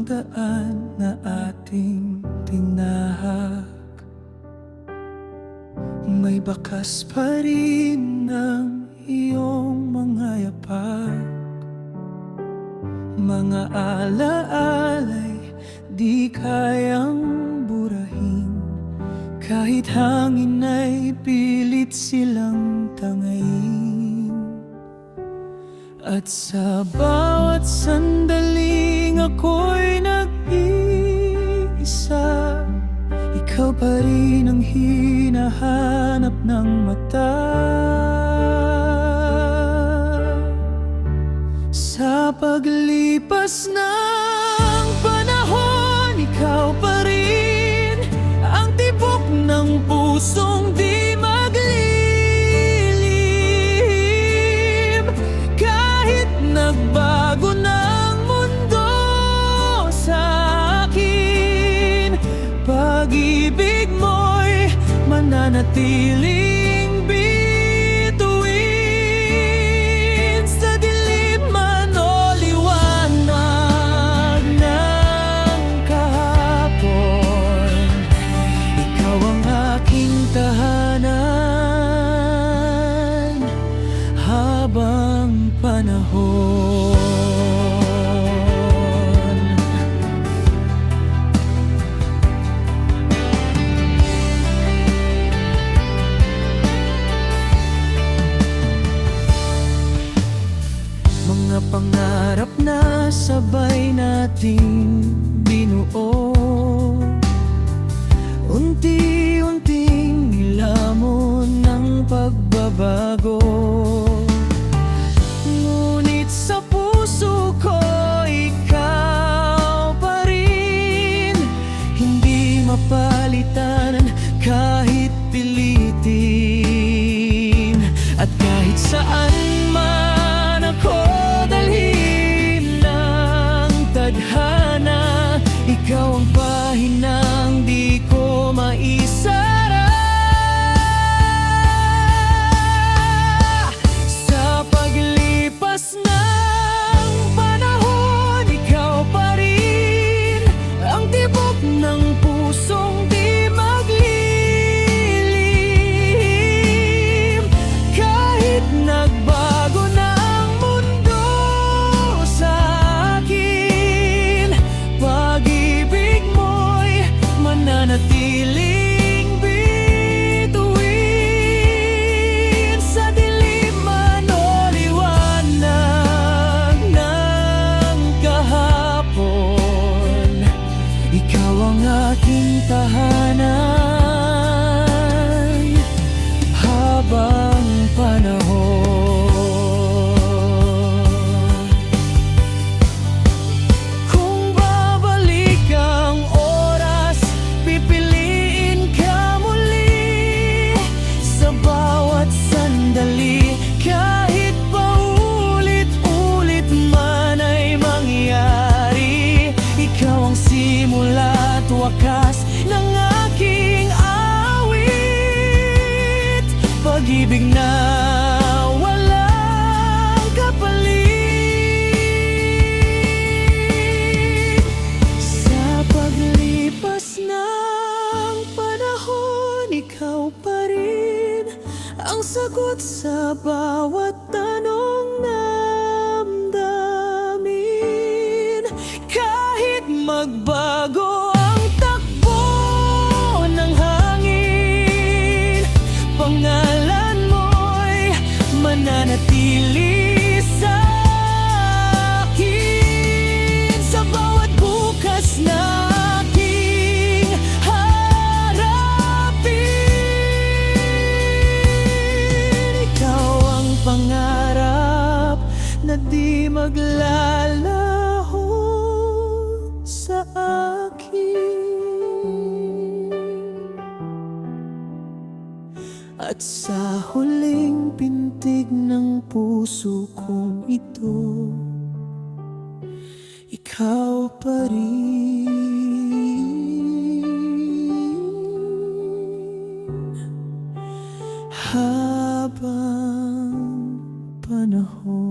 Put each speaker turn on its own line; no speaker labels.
daan na ating tinahak, may bakas pa rin ng iyong mga yapak. Mga alaalay di kayang burahin, kahit hangin ay pilit silang tangayin. At sa bawat sandaling ako'y nag-iisa, ikaw pa rin ang hinahanap ng mata. Sa paglipas ng panahon, ikaw pa rin ang tibok ng pusong di maglilihim. Kahit nagbago ng mundo sa akin, pag-ibig mo'y mananatiling habang panahon. Mga pangarap na sabay nating binuo, unti-unting nilamon ng pagbabago. Ngunit sa puso ko, ikaw pa rin, hindi mapalitan kahit pilitin. At kahit saan man ako dalhin ng tadhana, ikaw ang pahinang di ko maisara. Sa paglipas ng panahon, ikaw pa rin ang tibok ng pusong di maglilihim. Kahit nagbago na ang mundo sa akin, pag-ibig mo'y mananatiling bituin. Sa dilim man o liwanag ng kahapon, ikaw ang aking tahanan habang panahon. Kung babalik ang oras, pipiliin ka muli. Sa bawat sandali, kahit paulit-ulit man ay mangyari, ikaw ang simula at wakas ng aking awit. Pag-ibig na walang kapalit. Sa paglipas ng panahon, ikaw pa rin ang sagot sa bawat tanong namdamin. Kahit magbago ang takbo ng hangin, pangalan mo'y mananatili sa akin. Sa bawat bukas na aking harapin, ikaw ang pangarap na di maglalaho sa akin. At sa huling pintig ng puso kong ito, ikaw pa rin habang panahon.